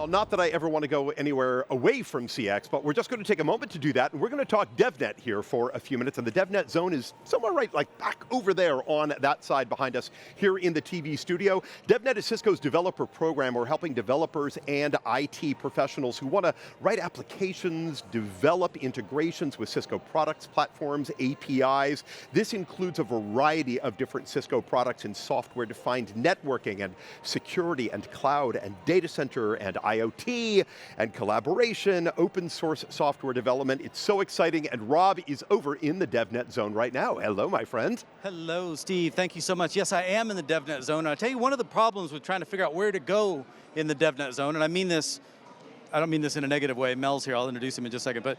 Well, not that I ever want to go anywhere away from CX, but we're just going to take a moment to do that, and we're going to talk DevNet here for a few minutes, and the DevNet zone is somewhere right, like back over there on that side behind us here in the TV studio. DevNet is Cisco's developer program. We're helping developers and IT professionals who want to write applications, develop integrations with Cisco products, platforms, APIs. This includes a variety of different Cisco products in software-defined networking and security and cloud and data center and IoT and collaboration, open source software development. It's so exciting, and Rob is over in the DevNet zone right now. Hello, my friend. Hello, Steve. Thank you so much. Yes, I am in the DevNet zone. And I'll tell you, one of the problems with trying to figure out where to go in the DevNet zone, and I don't mean this in a negative way. Mel's here, I'll introduce him in just a second, but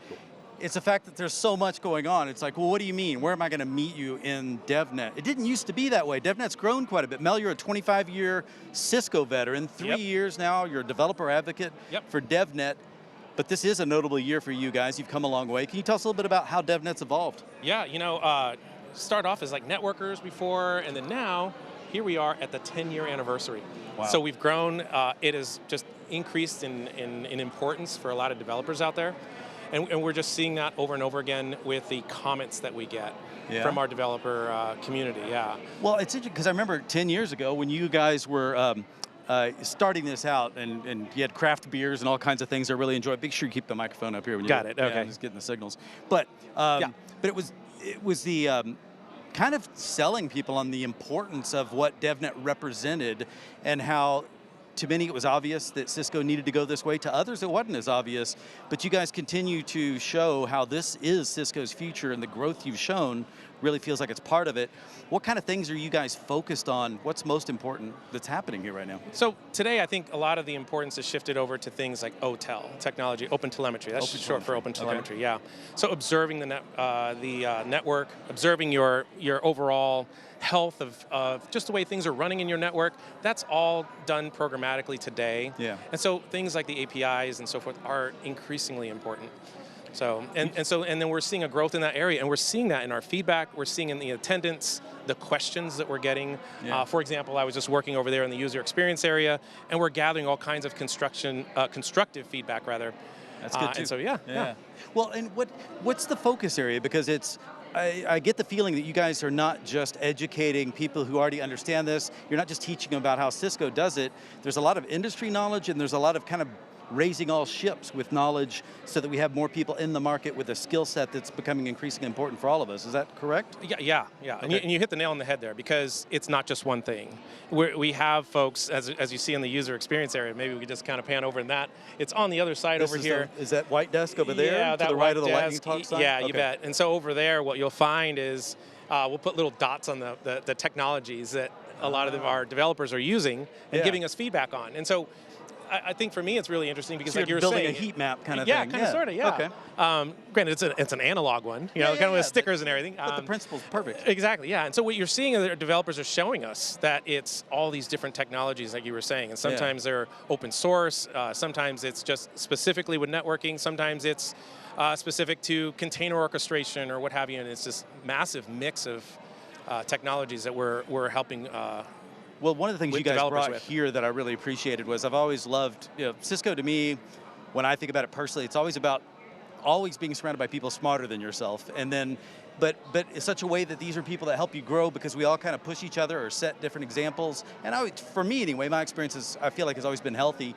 it's the fact that there's so much going on. It's like, well, what do you mean? Where am I going to meet you in DevNet? It didn't used to be that way. DevNet's grown quite a bit. Mel, you're a 25-year Cisco veteran. 3 years now, you're a developer advocate for DevNet. But this is a notable year for you guys. You've come a long way. Can you tell us a little bit about how DevNet's evolved? Yeah, start off as like networkers before, and then now, here we are at the 10-year anniversary. Wow. So we've grown. It has just increased in importance for a lot of developers out there. And we're just seeing that over and over again with the comments that we get from our developer community, Well, it's interesting, because I remember 10 years ago when you guys were starting this out, and you had craft beers and all kinds of things I really enjoyed. Make sure you keep the microphone up here. When Got it, okay. I'm just getting the signals. But it was the kind of selling people on the importance of what DevNet represented, and how to many it was obvious that Cisco needed to go this way. To others it wasn't as obvious, but you guys continue to show how this is Cisco's future, and the growth you've shown really feels like it's part of it. What kind of things are you guys focused on? What's most important that's happening here right now? So today I think a lot of the importance has shifted over to things like OTel, technology, open telemetry. That's short for open telemetry, So observing the network, observing your overall health of just the way things are running in your network, that's all done programmatically today. And so things like the APIs and so forth are increasingly important. So, and then we're seeing a growth in that area, and we're seeing that in our feedback, we're seeing in the attendance, the questions that we're getting. For example, I was just working over there in the user experience area, and we're gathering all kinds of constructive feedback, rather. That's good too. And so, Well, and what's the focus area? Because I get the feeling that you guys are not just educating people who already understand this. You're not just teaching them about how Cisco does it. There's a lot of industry knowledge, and there's a lot of kind of raising all ships with knowledge so that we have more people in the market with a skill set that's becoming increasingly important for all of us. Is that correct? Yeah. Okay. And you hit the nail on the head there, because it's not just one thing. We have folks, as you see in the user experience area, maybe we could just kind of pan over in that. It's on the other side over here. Is that white desk over there? Yeah, to the right of the lightning talk sign? Yeah, you bet. And so over there, what you'll find is we'll put little dots on the technologies that a lot of our developers are using and giving us feedback on. And so I think for me it's really interesting, because so like you were building saying, a heat map kind of thing. thing. Kind of, sort of, yeah. Okay. Granted, it's an analog one, kind of with stickers and everything. But the principle's perfect. Exactly, yeah. And so what you're seeing is that developers are showing us that it's all these different technologies, like you were saying, and sometimes they're open source, sometimes it's just specifically with networking, sometimes it's specific to container orchestration or what have you, and it's this massive mix of technologies that we're helping. Well, one of the things you guys brought here that I really appreciated was, I've always loved, Cisco to me, when I think about it personally, it's always about always being surrounded by people smarter than yourself. And then, but in such a way that these are people that help you grow, because we all kind of push each other or set different examples. And for me anyway, my experience I feel like has always been healthy.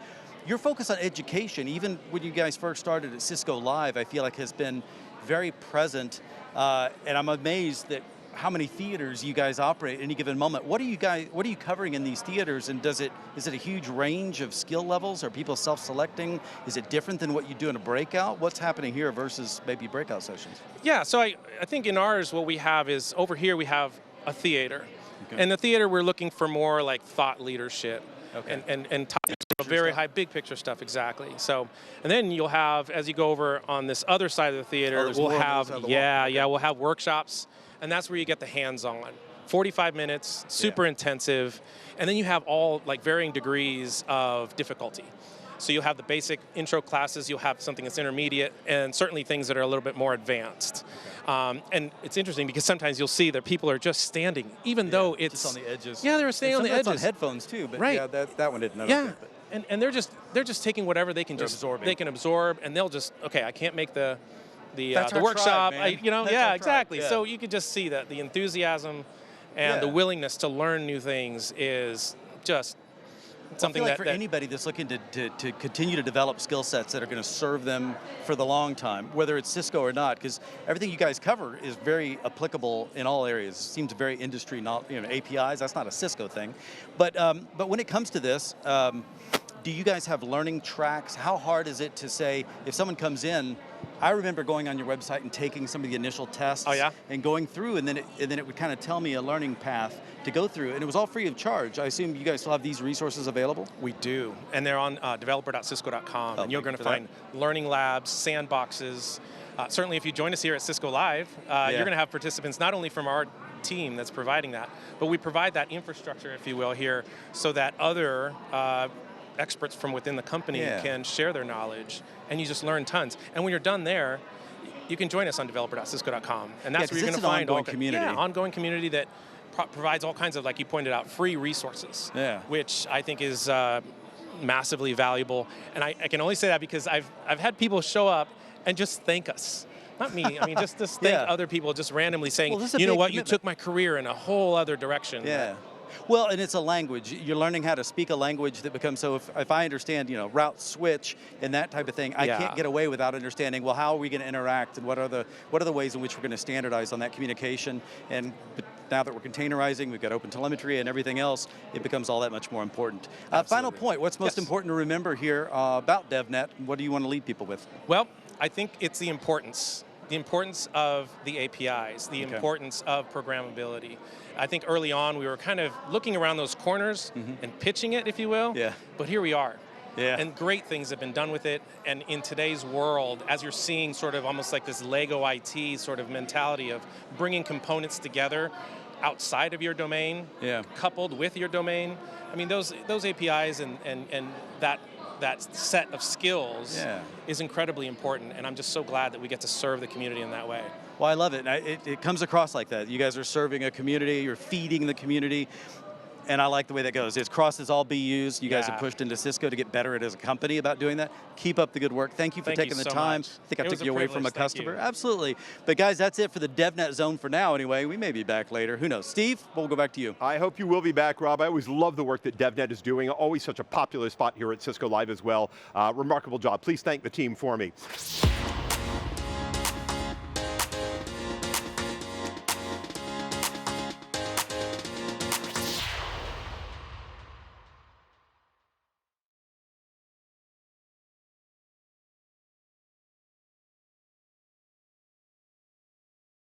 Your focus on education, even when you guys first started at Cisco Live, I feel like has been very present. And I'm amazed that how many theaters you guys operate at any given moment. What are you covering in these theaters, and is it a huge range of skill levels? Are people self-selecting? Is it different than what you do in a breakout? What's happening here versus maybe breakout sessions? Yeah, so I think in ours what we have is, over here we have a theater. Okay. And the theater we're looking for more like thought leadership. Okay. And topics, very high, big picture stuff, exactly. So, and then you'll have, as you go over on this other side of the theater, we'll have, we'll have workshops. And that's where you get the hands-on. 45 minutes, super intensive, and then you have all like varying degrees of difficulty. So you'll have the basic intro classes, you'll have something that's intermediate, and certainly things that are a little bit more advanced. And it's interesting because sometimes you'll see that people are just standing, even though it's just on the edges. Yeah, they're standing on the edges. On headphones too, but right. yeah, that one didn't know. Yeah. and they're just taking whatever they can absorb, and they'll just, okay, I can't make the workshop, tribe, exactly. Yeah. So you could just see that the enthusiasm and the willingness to learn new things is just something I feel like for anybody that's looking to continue to develop skill sets that are going to serve them for the long time, whether it's Cisco or not, because everything you guys cover is very applicable in all areas. It seems very industry, not APIs. That's not a Cisco thing, but when it comes to this, do you guys have learning tracks? How hard is it to say if someone comes in? I remember going on your website and taking some of the initial tests and going through, and then it would kind of tell me a learning path to go through, and it was all free of charge. I assume you guys still have these resources available? We do, and they're on developer.cisco.com, and you're going to find learning labs, sandboxes. Certainly if you join us here at Cisco Live, you're going to have participants not only from our team that's providing that, but we provide that infrastructure, if you will, here so that other experts from within the company can share their knowledge, and you just learn tons. And when you're done there, you can join us on developer.cisco.com, and that's where you're going to find ongoing community. Ongoing community that provides all kinds of, like you pointed out, free resources, which I think is massively valuable. And I can only say that because I've had people show up and just thank us. Not me, I mean, just thank other people just randomly saying, you know what, you took my career in a whole other direction. Yeah. Well, and it's a language. You're learning how to speak a language that becomes, so if I understand, route switch and that type of thing, I can't get away without understanding, well, how are we going to interact, and what are the ways in which we're going to standardize on that communication? And now that we're containerizing, we've got open telemetry and everything else, it becomes all that much more important. Final point, what's most important to remember here about DevNet? What do you want to lead people with? Well, I think it's the importance of the APIs, the importance of programmability. I think early on we were kind of looking around those corners and pitching it, if you will. Yeah. But here we are. Yeah. And great things have been done with it. And in today's world, as you're seeing sort of almost like this Lego IT sort of mentality of bringing components together outside of your domain, coupled with your domain, I mean, those APIs and that set of skills is incredibly important, and I'm just so glad that we get to serve the community in that way. Well, I love it. It comes across like that. You guys are serving a community, you're feeding the community, and I like the way that goes. It crosses all BUs. You guys have pushed into Cisco to get better at as a company about doing that. Keep up the good work. Thank you for taking the time. I think I took you away from a customer. Absolutely. But guys, that's it for the DevNet Zone for now anyway. We may be back later. Who knows? Steve, we'll go back to you. I hope you will be back, Rob. I always love the work that DevNet is doing. Always such a popular spot here at Cisco Live as well. Remarkable job. Please thank the team for me.